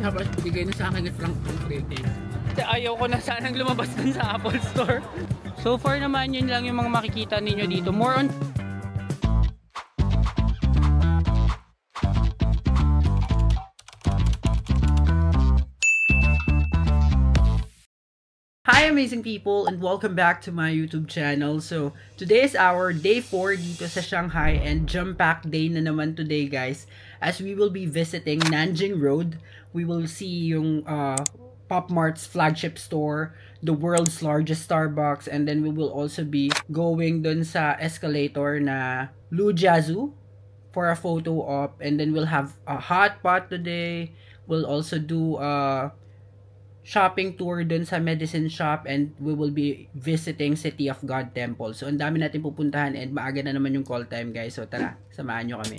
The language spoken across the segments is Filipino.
Tapos bigay na sa akin ni Frank ng free taste. Ayaw ko na sanang lumabas dun sa Apple Store. So far naman yun lang yung mga makikita ninyo dito. More on Hi amazing people and welcome back to my YouTube channel. So today is our day 4 dito sa Shanghai and jump pack day na naman today guys. As we will be visiting Nanjing Road, we will see yung Pop Mart's flagship store, the world's largest Starbucks, and then we will also be going dun sa escalator na Lujiazhu for a photo op, and then we'll have a hot pot today. We'll also do shopping tour dun sa medicine shop, and we will be visiting City of God Temple. So ang dami natin pupuntahan and maaga na naman yung call time guys. So tara, samahan nyo kami.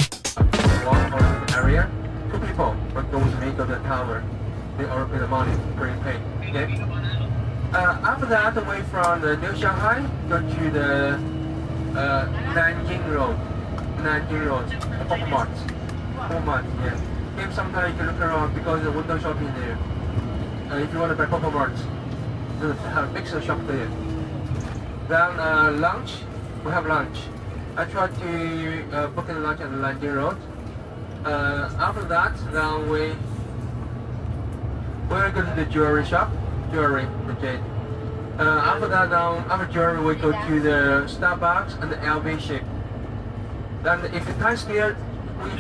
One area, 2 people will go to make the tower. They all pay the money, prepaid. Okay. After that, away from the New Shanghai, go to the Nanjing Road. Nanjing Road, Pop Mart. Pop Mart, yeah. If sometimes you can look around because the window shopping there. If you want to buy Pop Mart, there's a big shop there. Then lunch, we have lunch. I try to book the lunch at the Nanjing Road. After that, then we're going to the jewelry shop, the jade. After that, after jewelry, we go to the Starbucks and the LV shape. Then if the time still,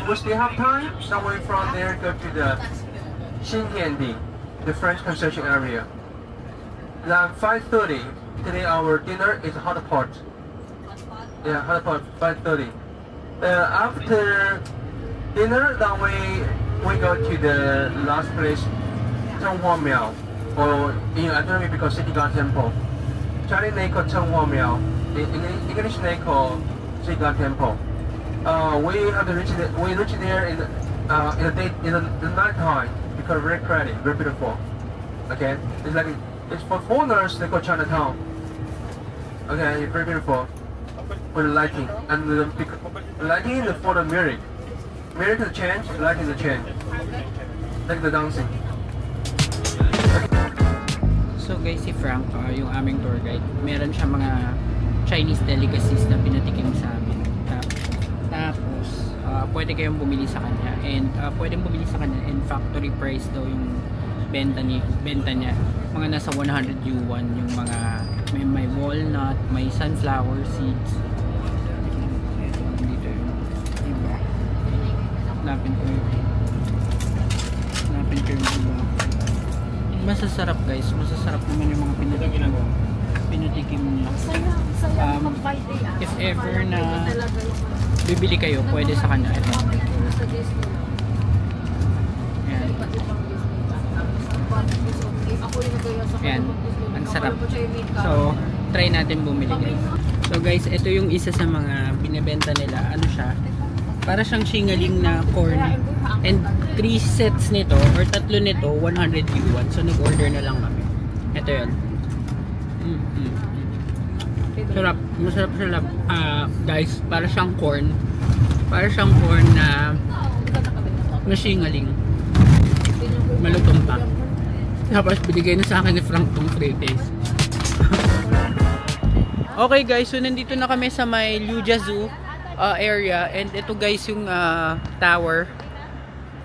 we still have time, then we from there go to the Xintiandi, the French concession area. Then 5:30, today our dinner is hot pot. Yeah, hot pot, 5:30. After dinner, then we go to the last place, Chenghua Miao, or in Anatomy because City God Temple. Chinese name called Chenghua Miao. In English name called City God Temple. We have to reach there in the night time because very pretty, very beautiful. Okay, it's for foreigners. They call Chinatown. Okay, it's very beautiful with the lighting and the lighting is for the mirror. Mirror to change, lighting to change, like the dancing. So guys, si Frank, yung aming tour guide, meron siya mga Chinese delicacies na pinatikim sa amin. Tapos, pwede kayong bumili sa kanya. And pwedeng bumili sa kanya. And factory price daw yung benta niya. Mga nasa 100 yuan yung mga may walnut, may sunflower seeds. Ito, dito yung iba. Hanapin ko yung iba. Masasarap guys, masasarap naman yung mga pinatikim niya. If ever na bibili kayo, pwede sa kanya ito. Ayan, ang sarap. So, try natin bumili guys. So guys, ito yung isa sa mga binibenta nila. Ano siya? Para siyang shingaling na corn. And 3 sets nito, or 3 nito, 100 yuan. So, nag-order na lang kami. Ito yun. Sarap. Masarap siya. Guys, para siyang corn. Para siyang corn na shingaling. Malutong pa. Tapos, binigay na sa akin ni Frank tong free taste. Okay guys, so nandito na kami sa may Lujiazhu area. And ito guys yung tower.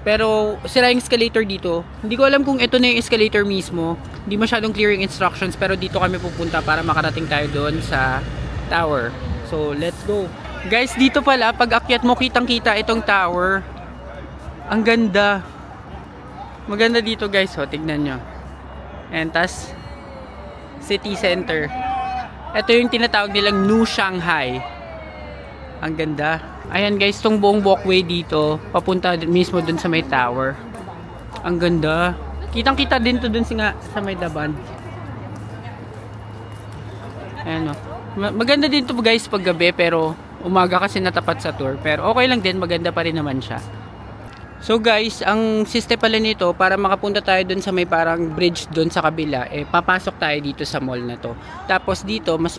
Pero sira yung escalator dito. Hindi ko alam kung ito na yung escalator mismo. Hindi masyadong clear yung instructions. Pero dito kami pupunta para makarating tayo doon sa tower. So let's go. Guys, dito pala pag akyat mo kitang kita itong tower. Ang ganda. Maganda dito guys. O, tignan nyo. And tas city center. Ito yung tinatawag nilang New Shanghai. Ang ganda. Ayan guys, tong buong walkway dito papunta mismo dun sa may tower. Ang ganda. Kitang kita din to dun sa may daban. Ayan o. Maganda din to guys pag gabi, pero umaga kasi natapat sa tour. Pero okay lang din, maganda pa rin naman siya. So guys, ang system pala nito, para makapunta tayo dun sa may parang bridge dun sa kabila, papasok tayo dito sa mall na to. Tapos dito, mas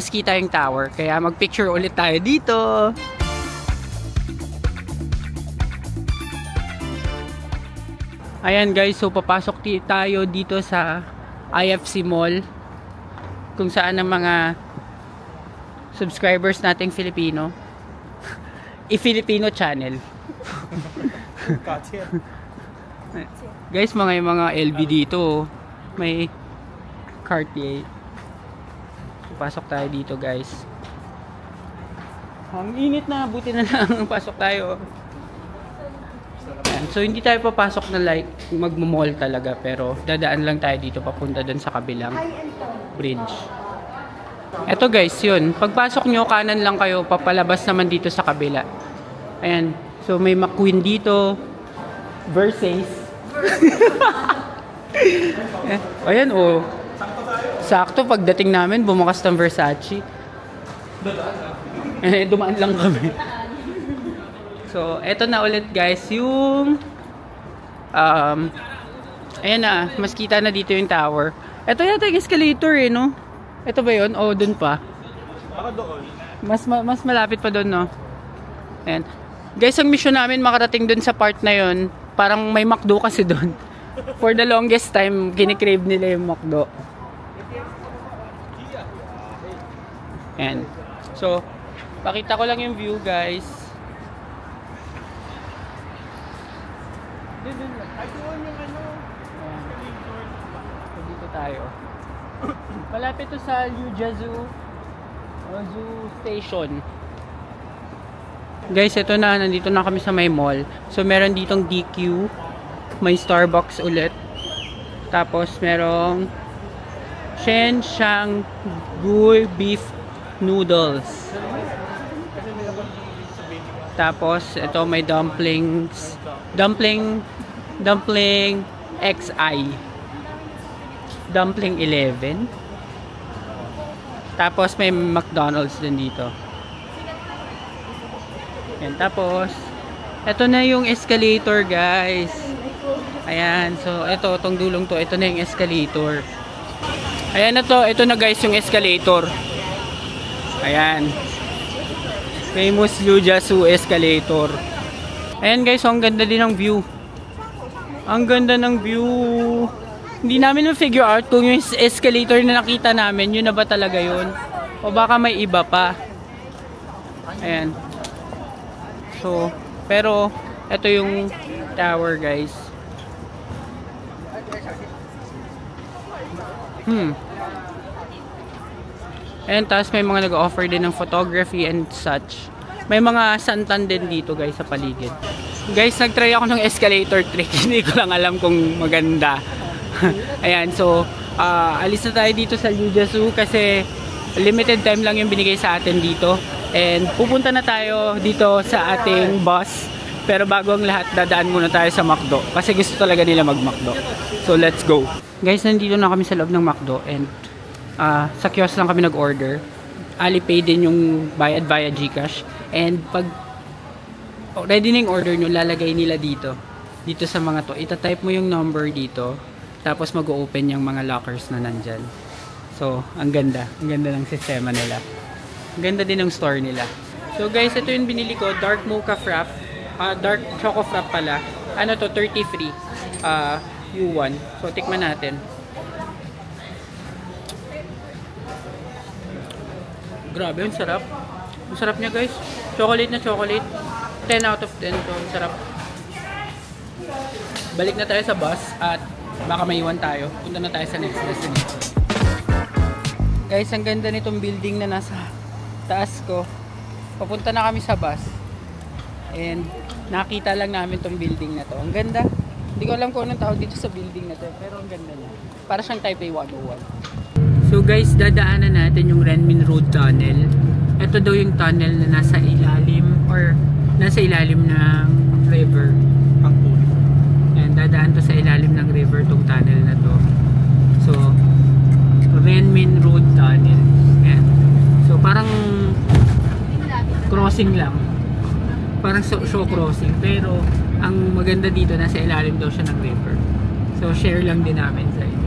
kita yung tower. Kaya mag-picture ulit tayo dito. Ayan guys, so papasok tayo dito sa IFC Mall. Kung saan ang mga subscribers nating Filipino. I-Filipino channel. Guys, mga LV dito. May Cartier. Pasok tayo dito guys. Ang init na, buti na lang pasok tayo. Ayan. So hindi tayo papasok na like magmo-mall talaga, pero dadaan lang tayo dito papunta dun sa kabilang bridge. Eto guys, yun. Pagpasok nyo, kanan lang kayo, papalabas naman dito sa kabila. Ayan. So may McQueen dito. Versace. Ayan oh. Sakto pagdating namin, bumukas ng Versace. Dumaan lang kami. So, eto na ulit guys, yung ayan na, mas kita na dito yung tower. Eto yata yung escalator eh, no? Ito ba yun? O, dun pa. Baka doon. Mas malapit pa dun, no? Ayan. Guys, ang mission namin makarating dun sa part na yun. Parang may McDo kasi dun. For the longest time, kinikrave nila yung McDo. Ayan. So, pakita ko lang yung view, guys. Ay, doon yung ano. So, dito tayo. Malapit to sa Liujiazhu Zoo Station. Guys, ito na. Nandito na kami sa may mall. So, meron ditong DQ. May Starbucks ulit. Tapos, merong Shen Shang Gui Beef Noodles. Tapos, ito may dumplings. Dumpling XI. Dumpling 11. Tapos, may McDonald's din dito. Yan, tapos, ito na yung escalator, guys. Ayan, so, itong dulong to, ito na yung escalator. Ayan na to, ito na guys yung escalator. Ayan. Famous Liujiazhu escalator. Ayan guys, so ang ganda din ng view. Ang ganda ng view. Hindi namin na-figure out kung yung escalator na nakita namin, yun na ba talaga yun? O baka may iba pa. Ayan. So, pero, ito yung tower guys. And tapos may mga nag-offer din ng photography and such. May mga santan din dito guys sa paligid. Guys, nag-try ako ng escalator trick. Hindi ko lang alam kung maganda. Ayan, so alis na tayo dito sa Liujiazhu kasi limited time lang yung binigay sa atin dito. And pupunta na tayo dito sa ating bus. Pero bago ang lahat, dadaan muna tayo sa McDo. Kasi gusto talaga nila mag-McDo. So let's go. Guys, nandito na kami sa loob ng McDo. And sa kiosk lang kami nag-order. Alipay din yung bayad via GCash. And pag ready na yung order nyo, lalagay nila dito. Dito sa mga to. Itatype mo yung number dito. Tapos mag-open yung mga lockers na nandyan. So, ang ganda. Ang ganda ng sistema nila. Ang ganda din ng store nila. So guys, ito yung binili ko. Dark Mocha Frap. Dark Choco Frap pala. Ano to? 30 free. U1. So, tikman natin. Grabe, ang sarap. Ang sarap niya guys. Chocolate na chocolate. 10 out of 10 to. Ang sarap. Balik na tayo sa bus at baka maiwan tayo. Punta na tayo sa next destination. Guys, ang ganda nitong building na nasa taas ko. Papunta na kami sa bus. And nakita lang namin tong building na to. Ang ganda. Hindi ko alam kung anong tawag dito sa building na to. Pero ang ganda niya. Para siyang Taipei 101. So guys, dadaanan natin yung Renmin Road Tunnel. Ito daw yung tunnel na nasa ilalim or nasa ilalim ng river. And dadaan to sa ilalim ng river tong tunnel na to. So, Renmin Road Tunnel. Ayan. So parang crossing lang. Parang show crossing. Pero ang maganda dito, nasa ilalim daw siya ng river. So share lang din namin sa inyo.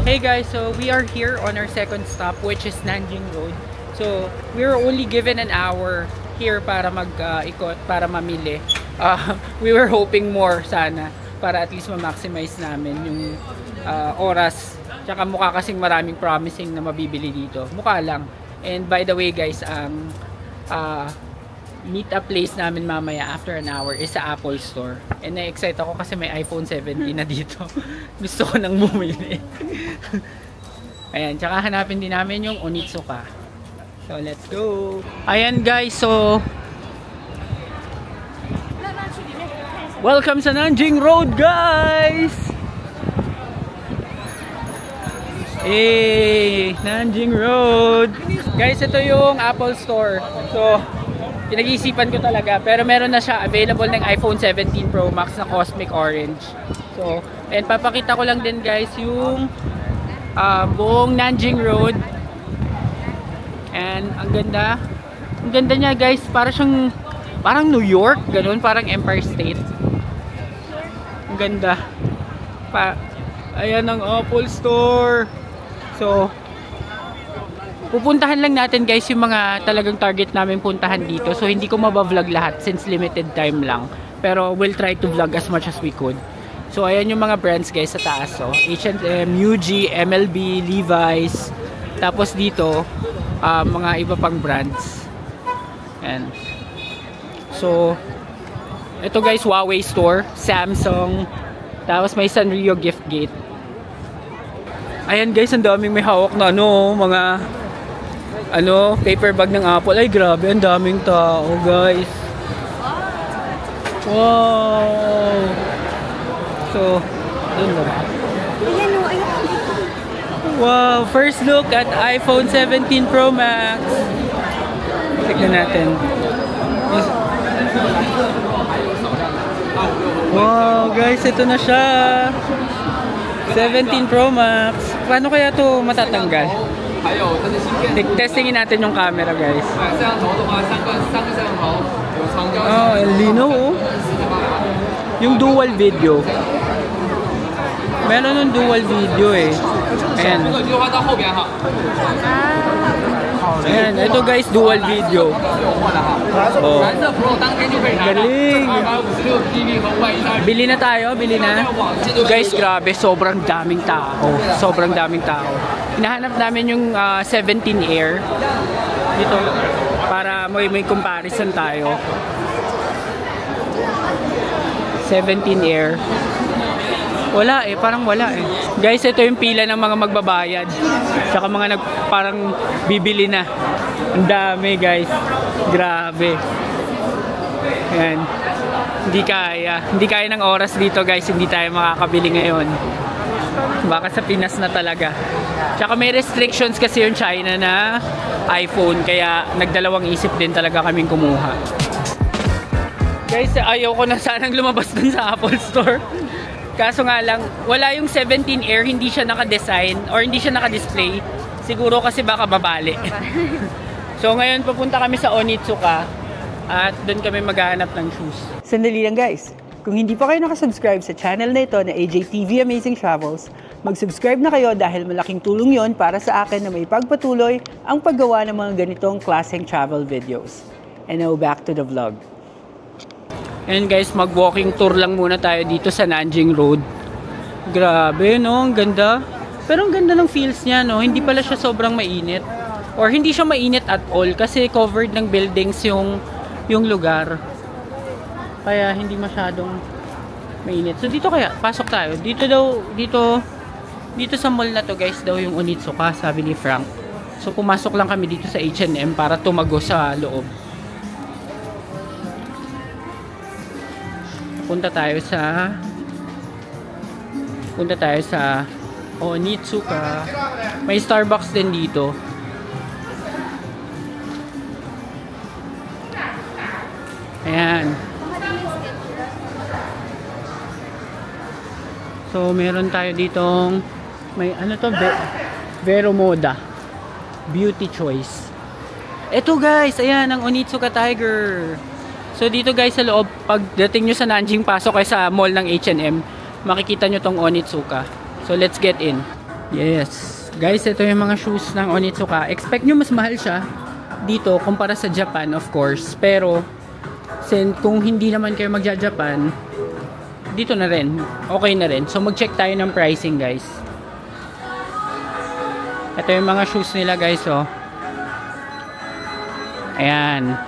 Hey guys, so we are here on our second stop, which is Nanjing Road. So we were only given an hour here para mag-ikot, para mamili. we were hoping more sana para at least ma-maximize namin yung oras. Tsaka mukha kasing maraming promising na mabibili dito. Mukha lang. And by the way guys, ang meet up place namin mamaya after an hour is sa Apple Store. And na-excite ako kasi may iPhone 17 na dito. Gusto ko nang bumili. Ayan, tsaka hanapin din namin yung Onitsuka. So let's go. Ayan guys, so welcome sa Nanjing Road guys! Hey, Nanjing Road! Guys, ito yung Apple Store. So, pinag-iisipan ko talaga. Pero meron na siya available ng iPhone 17 Pro Max na Cosmic Orange. So, and papakita ko lang din guys yung buong Nanjing Road. And ang ganda. Ang ganda niya guys. Parang New York. Ganun, parang Empire State. Ang ganda. Ayan ang Apple Store. So, pupuntahan lang natin guys yung mga talagang target namin puntahan dito. So hindi ko mabavlog lahat since limited time lang. Pero we'll try to vlog as much as we could. So ayan yung mga brands guys sa taas. So H&M, UG, MLB, Levi's. Tapos dito, mga iba pang brands. And so, ito guys, Huawei store, Samsung. Tapos may Sanrio gift gate. Ayan guys, ang daming may hawak na mga paper bag ng Apple. Ay grabe, ang daming tao guys. Wow. So, dun ba? Wow, first look at iPhone 17 Pro Max. Tignan natin. Wow guys, ito na siya. 17 Pro Max. Paano kaya ito matatanggal? Testingin natin yung camera guys. Oh, el lino oh. Yung dual video. Meron yung dual video eh. Ayan. Ayan, ito guys, dual video. Oh. Galing. Bili na tayo, bili na. Guys, grabe, sobrang daming tao. Sobrang daming tao. Hinahanap namin yung 17 Air dito para may comparison tayo. 17 Air. Wala eh, parang wala eh. Guys, ito yung pila ng mga magbabayad. Tsaka mga parang bibili na. Ang dami guys. Grabe. Ayan. Hindi kaya ng oras dito guys. Hindi tayo makakabili ngayon. Baka sa Pinas na talaga. Tsaka may restrictions kasi yung China na iPhone. Kaya nagdalawang isip din talaga kaming kumuha. Guys, ayaw ko na sanang lumabas dun sa Apple Store. Kaso nga lang, wala yung 17 Air, hindi siya naka-design or hindi siya naka-display. Siguro kasi baka babali. So ngayon pupunta kami sa Onitsuka at doon kami maghahanap ng shoes. Sandali lang guys. Kung hindi pa kayo nakasubscribe sa channel na ito na AJTV Amazing Travels, mag-subscribe na kayo dahil malaking tulong yon para sa akin na may pagpatuloy ang paggawa ng mga ganitong klaseng travel videos. And now back to the vlog. And guys, mag-walking tour lang muna tayo dito sa Nanjing Road. Grabe, no? Ang ganda. Pero ang ganda ng feels niya, no? Hindi pala siya sobrang mainit. Or hindi siya mainit at all kasi covered ng buildings yung lugar. Kaya hindi masyadong mainit. So dito kaya, pasok tayo. Dito sa mall na to guys daw yung Onitsuka, sabi ni Frank. So pumasok lang kami dito sa H&M para tumago sa loob. Punta tayo sa Onitsuka. May Starbucks din dito. Ayan. So meron tayo ditong may ano to, Vero Moda Beauty Choice. Ito guys, ayan ang Onitsuka Tiger. So dito guys sa loob, pagdating nyo sa Nanjing, pasok kayo sa mall ng H&M, makikita nyo tong Onitsuka. So let's get in. Yes. Guys, ito yung mga shoes ng Onitsuka. Expect nyo mas mahal siya dito kumpara sa Japan, of course. Pero kung hindi naman kayo magja-Japan, dito na rin. Okay na rin. So, mag-check tayo ng pricing, guys. Ito yung mga shoes nila, guys, oh. Ayan.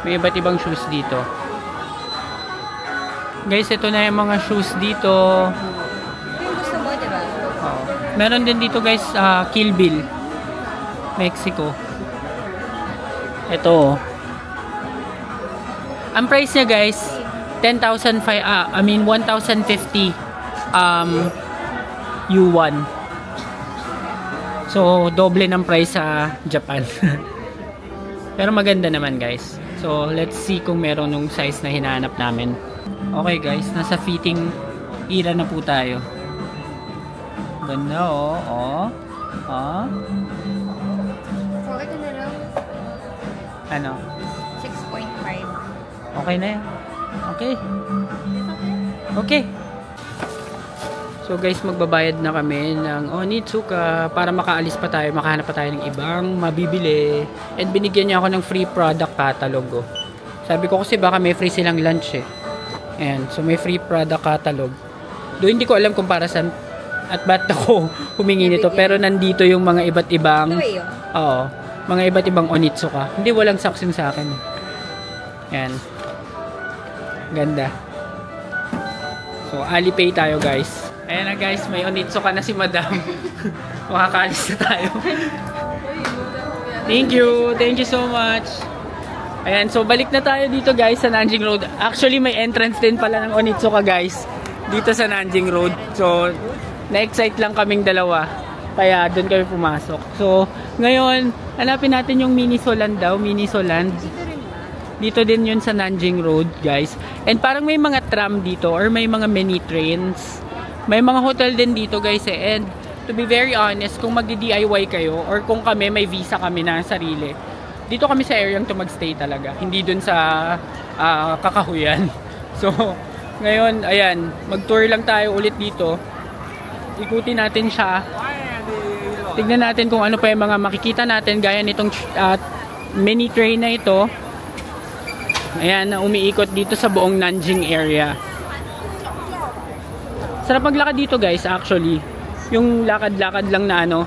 May iba't ibang shoes dito. Guys, ito na yung mga shoes dito. Yung gusto mo, diba? Oh. Meron din dito, guys, Kill Bill. Mexico. Ito. Ang price niya, guys, 1,050 yuan. So, doble ng price sa Japan. Pero maganda naman, guys. So, let's see kung meron nung size na hinahanap namin. Okay, guys. Nasa fitting era na po tayo. Ganda, oh. Oh. Oh. So, ito na lang. Ano? 6.5. Okay na yan. Okay. Okay. So guys, magbabayad na kami ng Onitsuka para makaalis pa tayo, makahanap pa tayo ng ibang mabibili. And binigyan niya ako ng free product catalog. Oh. Sabi ko kasi baka may free silang lunch eh. Ayan, so may free product catalog. Doon hindi ko alam kung para saan at ba't ako humingi nito. Pero nandito yung mga iba't ibang mga iba't ibang Onitsuka. Hindi, walang saksin sa akin. Ayan. Ganda. So, Alipay tayo, guys. Ayan na, guys. May Onitsuka na si Madam. Makakaalis na tayo. Thank you. Thank you so much. Ayan. So, balik na tayo dito, guys, sa Nanjing Road. Actually, may entrance din pala ng Onitsuka, guys. Dito sa Nanjing Road. So, na-excite lang kaming dalawa. Kaya, doon kami pumasok. So, ngayon, hanapin natin yung Minisoland daw. Minisoland. Dito din yun sa Nanjing Road, guys. And parang may mga tram dito or may mga mini trains. May mga hotel din dito, guys, eh. And to be very honest, kung magdi-DIY kayo or kung kami may visa kami na sarili, dito kami sa area to magstay talaga. Hindi dun sa Kakahuyan. So, ngayon, ayan, mag-tour lang tayo ulit dito. Ikutin natin siya. Tignan natin kung ano pa yung mga makikita natin gaya nitong mini train na ito. Ayan, na umiikot dito sa buong Nanjing area. Sarap maglakad dito, guys, actually. Yung lakad-lakad lang na ano.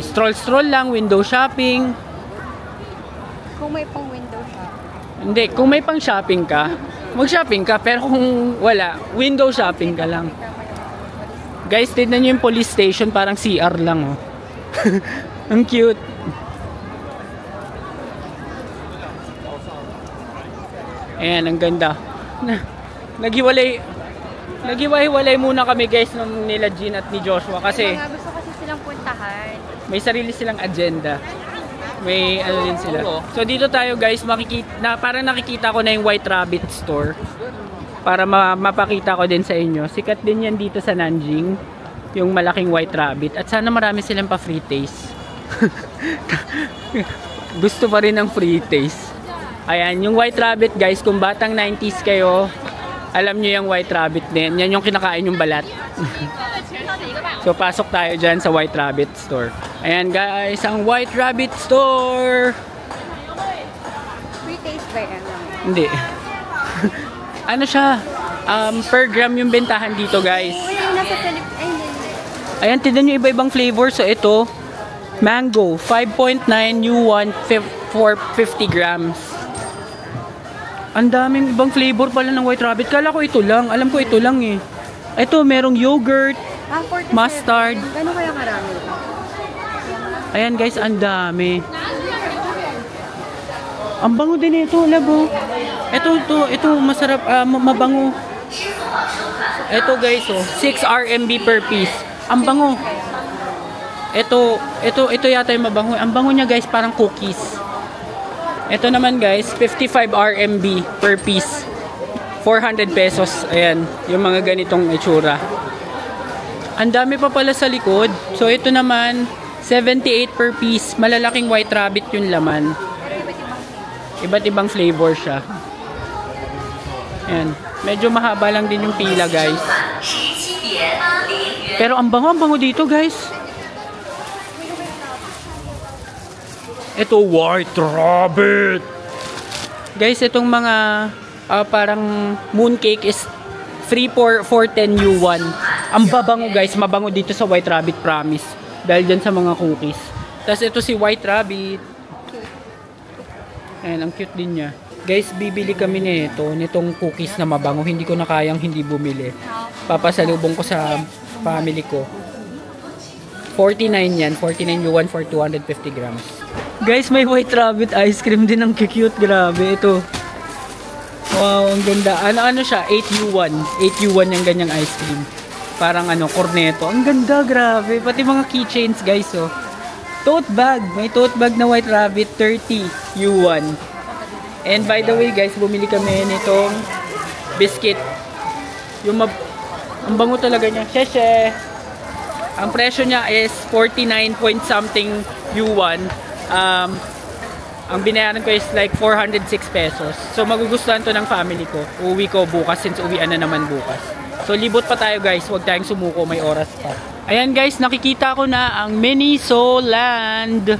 Stroll-stroll lang, window shopping. Kung may pang window shop. Hindi, kung may pang shopping ka, mag-shopping ka. Pero kung wala, window shopping ka lang. Guys, tignan nyo yung police station, parang CR lang, oh. Ang cute. Ayan, ang ganda. Naghiwalay muna kami, guys, nung nila Jean at ni Joshua kasi Mga gusto kasi silang puntahan. may sarili silang agenda. May ano din sila. So dito tayo, guys, parang nakikita ko na yung White Rabbit store. Para mapakita ko din sa inyo. Sikat din yan dito sa Nanjing, yung malaking White Rabbit. At sana marami silang pa free taste. Gusto pa rin ng free taste. Ayan, yung White Rabbit, guys, kung batang 90s kayo, alam nyo yung White Rabbit din. Yan yung kinakain yung balat. So, pasok tayo dyan sa White Rabbit store. Ayan, guys, ang White Rabbit store! Free taste ba yan? Hindi. Ano siya? Per gram yung bentahan dito, guys. Uy, nasa Philippines. Ay, hindi. Ayan, tignan nyo iba-ibang flavor. So, ito, mango, 5.9 yuan for 50 grams. Ang daming ibang flavor pala ng White Rabbit. Kala ko ito lang. Alam ko ito lang eh. Ito, merong yogurt, 47. mustard. Gano'n kaya karami? Ayan, guys, ang dami. Ang bango din ito, labo. Ito, masarap, mabango. Ito, guys, oh, 6 RMB per piece. Ang bango. Ito yata yung mabango. Ang bango niya, guys, parang cookies. Ito naman, guys, 55 RMB per piece. 400 pesos. Ayan, yung mga ganitong itsura. Ang dami pa pala sa likod. So, ito naman, 78 per piece. Malalaking White Rabbit yung laman. Iba't ibang flavor siya. Ayan. Medyo mahaba lang din yung pila, guys. Pero ang bango dito, guys. Ito, White Rabbit. Guys, itong mga parang mooncake is free for 410 yuan. Ang babango guys, mabango dito sa White Rabbit, promise. Dahil dyan sa mga cookies. Tapos ito si White Rabbit. Ayan, ang cute din niya. Guys, bibili kami nitong cookies na mabango. Hindi ko na kayang hindi bumili. Papasalubong ko sa family ko. 49 yan. 49 yuan for 250 grams. Guys, may White Rabbit ice cream din. Ang cute. Grabe. Ito. Wow, ang ganda. Ano siya? 8 yuan. 8 yuan yung ganyang ice cream. Parang corneto. Ang ganda. Grabe. Pati mga keychains, guys. Oh. Tote bag. May tote bag na White Rabbit. 30 yuan. And by the way, guys, bumili kami nitong biscuit. Ang bango talaga niya. Sheshe! Ang presyo niya is 49 point something yuan. Ang binayaran ko is like 406 pesos. So magugustuhan to ng family ko. Uwi ko bukas since uwian na naman bukas. So libot pa tayo guys. Huwag tayong sumuko. May oras pa. Ayan guys, nakikita ko na ang Minisoland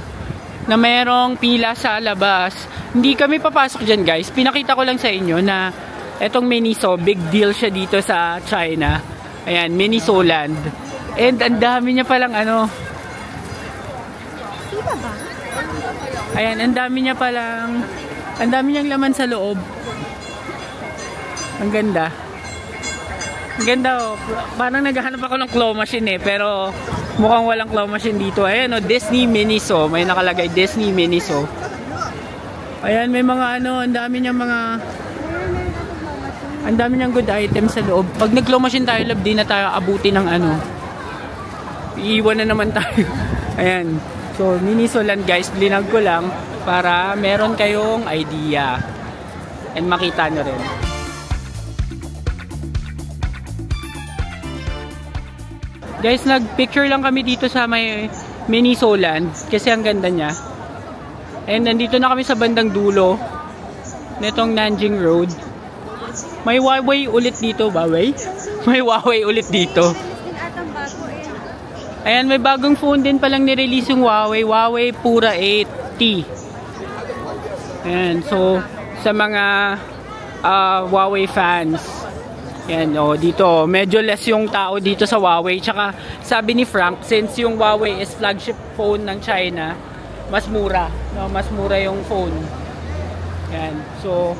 na merong pila sa labas. Hindi kami papasok dyan guys. Pinakita ko lang sa inyo na etong Miniso, big deal siya dito sa China. Ayan, Minisoland. And ang dami niya palang Pila ba? Ayan, ang dami niyang laman sa loob. Ang ganda. Ang ganda oh. Parang naghahanap ako ng claw machine pero mukhang walang claw machine dito. Ayan Disney Miniso. May nakalagay Disney Miniso. Ayan, may mga ang dami niyang good items sa loob. Pag nag-claw machine tayo, love, di na tayo abuti ng iiwan na naman tayo. Ayan. So, Minisoland guys, linag ko lang para meron kayong idea. And makita nyo rin. Guys, nag-picture lang kami dito sa may Minisoland kasi ang ganda niya. And nandito na kami sa bandang dulo nitong Nanjing Road. May Huawei ulit dito, Huawei? May Huawei ulit dito. Ayan, may bagong phone din palang nirelease yung Huawei. Huawei Pura 8T. Ayan, so sa mga Huawei fans. Ayan, dito medyo less yung tao dito sa Huawei. Tsaka sabi ni Frank, since yung Huawei is flagship phone ng China, mas mura. Mas mura yung phone. Ayan, so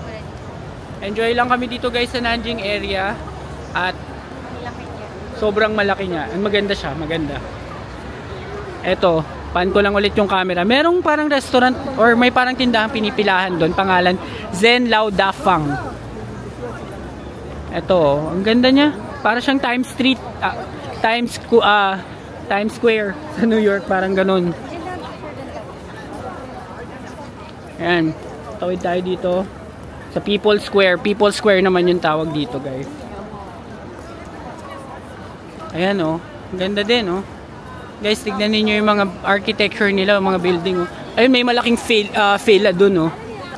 enjoy lang kami dito guys sa Nanjing area. At sobrang malaki niya. Maganda siya, maganda. Eto, pan ko lang ulit yung camera. Merong parang restaurant or may parang tindahan pinipilahan doon. Pangalan, Zen Lao Da Fang. Eto, ang ganda niya. Para siyang Times Square sa New York. Parang ganun. Ayan, tawid tayo dito sa People's Square. People's Square naman yung tawag dito guys. Ayan ang ganda din Guys, tignan niyo yung mga architecture nila, mga building Ayun, may malaking fila dun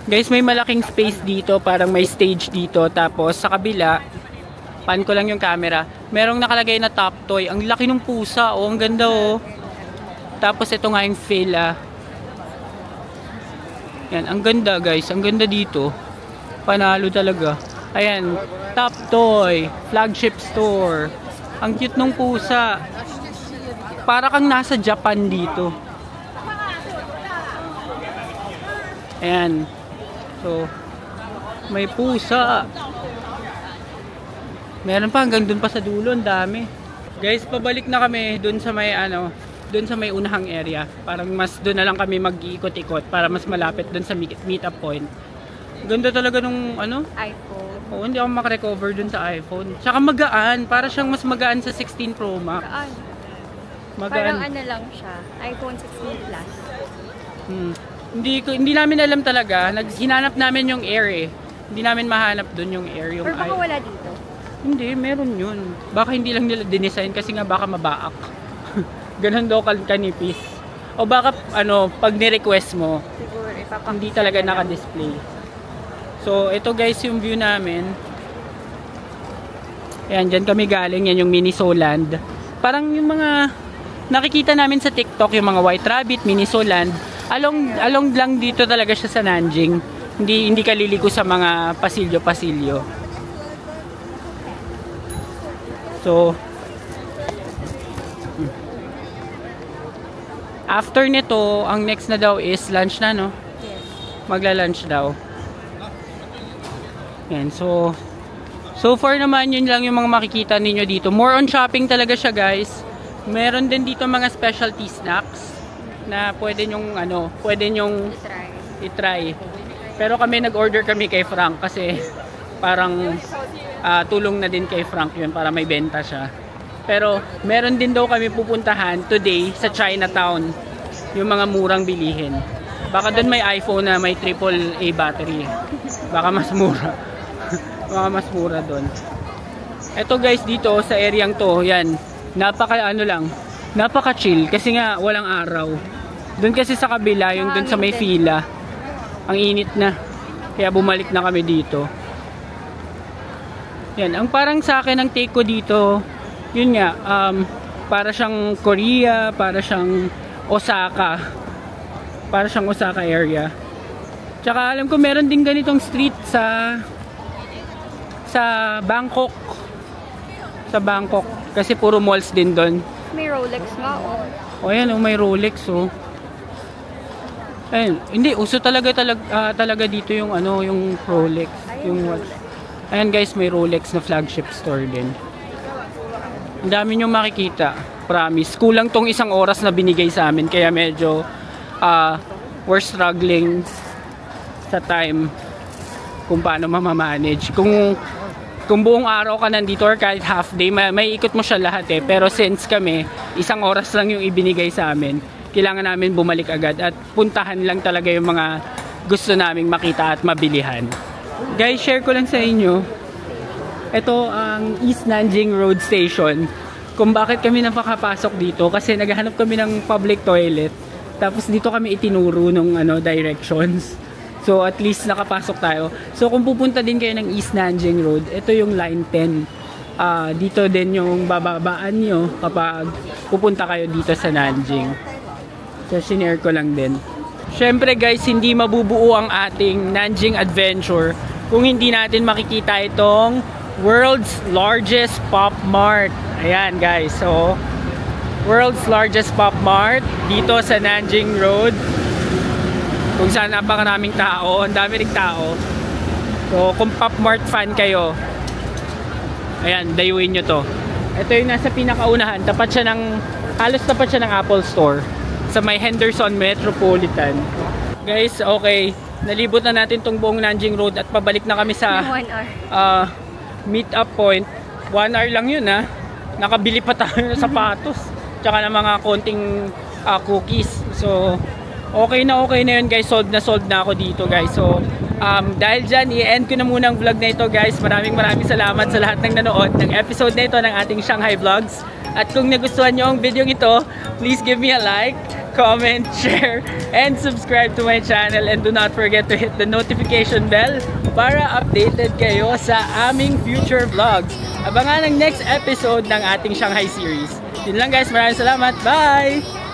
Guys, may malaking space dito, parang may stage dito. Tapos sa kabila, pan ko lang yung camera, merong nakalagay na top toy. Ang laki ng pusa, ang ganda Tapos ito nga yung fila. Yan, ang ganda guys, ang ganda dito. Panalo talaga. Ayan, top toy, flagship store. Ang cute nung pusa. Para kang nasa Japan dito. Ayan. So, may pusa. Meron pa hanggang dun pa sa dulo, ang dami. Guys, pabalik na kami dun sa may dun sa may unahang area. Parang mas dun na lang kami mag-iikot-ikot para mas malapit dun sa meet-up point. Ganda talaga nung iPhone. Hindi ako makarecover dun sa iPhone. Tsaka magaan. Para siyang mas magaan sa 16 Pro Max. Magaan. Parang lang siya. iPhone 16 Plus. Hindi namin alam talaga. Hinanap namin yung Air Hindi namin mahanap dun yung Air. Yung Pero baka wala dito. Hindi, meron yun. Baka hindi lang nila dinesign kasi nga baka mabaak. Ganon daw kanipis. O baka pag ni-request mo, siguro hindi talaga naka-display. So, ito guys yung view namin. Ayan, dyan kami galing. Yan yung Minisoland. Parang yung mga nakikita namin sa TikTok, yung mga White Rabbit, Minisoland. Along lang dito talaga siya sa Nanjing. Hindi ka liliko sa mga pasilyo-pasilyo. So, after nito, ang next na daw is lunch na, no? Yes. Magla-lunch daw. Yan, so far naman, yun lang yung mga makikita ninyo dito. More on shopping talaga siya, guys. Meron din dito mga specialty snacks na pwede nyong i-try. Pero nag-order kami kay Frank kasi parang tulong na din kay Frank yun para may benta siya. Pero meron din daw kami pupuntahan today sa Chinatown, yung mga murang bilihin. Baka doon may iPhone na may AAA battery. Baka mas mura. Baka mas mura doon. Eto guys, dito sa areang to, yan, napaka chill kasi nga walang araw. Doon kasi sa kabila, yung doon sa may fila, ang init na. Kaya bumalik na kami dito. Yan, ang parang sa akin ang take ko dito, yun nga, para siyang Korea, para siyang Osaka. Para siyang Osaka area. Tsaka alam ko meron din ganitong street sa Bangkok. Sa Bangkok. Kasi puro malls din doon. May Rolex nga, oh. O yan, may Rolex, oh. Ayun, hindi, uso talaga dito yung yung Rolex. Yung watch. Ayan guys, may Rolex na flagship store din. Ang dami nyo makikita. Promise. Kulang tong isang oras na binigay sa amin. Kaya medyo we're struggling sa time kung paano mamamanage. Kung buong araw ka nandito or kahit half day, may ikot mo siya lahat eh. Pero since kami, isang oras lang yung ibinigay sa amin, kailangan namin bumalik agad at puntahan lang talaga yung mga gusto naming makita at mabilihan. Guys, share ko lang sa inyo. Ito ang East Nanjing Road Station. Kung bakit kami napakapasok dito, kasi naghahanap kami ng public toilet. Tapos dito kami itinuro ng directions. So at least nakapasok tayo. So kung pupunta din kayo ng East Nanjing Road, ito yung line 10. Dito din yung bababaan nyo kapag pupunta kayo dito sa Nanjing. So sinare ko lang din. Syempre guys, hindi mabubuo ang ating Nanjing adventure kung hindi natin makikita itong world's largest Pop Mart. Ayan guys, so world's largest Pop Mart dito sa Nanjing Road. Kung saan napakaraming tao, ang dami ring tao. So kung Pop Mart fan kayo, ayan, dayuin nyo to. Ito yung nasa pinakaunahan, halos tapat siya ng Apple Store sa may Henderson Metropolitan. Guys, okay, nalibot na natin tong buong Nanjing Road at pabalik na kami sa 1 hour. meet up point. 1 hour lang yun ha. Nakabili pa tayo ng sapatos tsaka ng mga konting cookies. So okay na yun guys. Sold na ako dito guys. So dahil dyan, i-end ko na muna ang vlog na ito guys. Maraming salamat sa lahat ng nanood ng episode na ito ng ating Shanghai Vlogs. At kung nagustuhan nyo ang video ito, please give me a like, comment, share, and subscribe to my channel. And do not forget to hit the notification bell para updated kayo sa aming future vlogs. Abangan ang next episode ng ating Shanghai series. Yun lang guys, maraming salamat. Bye!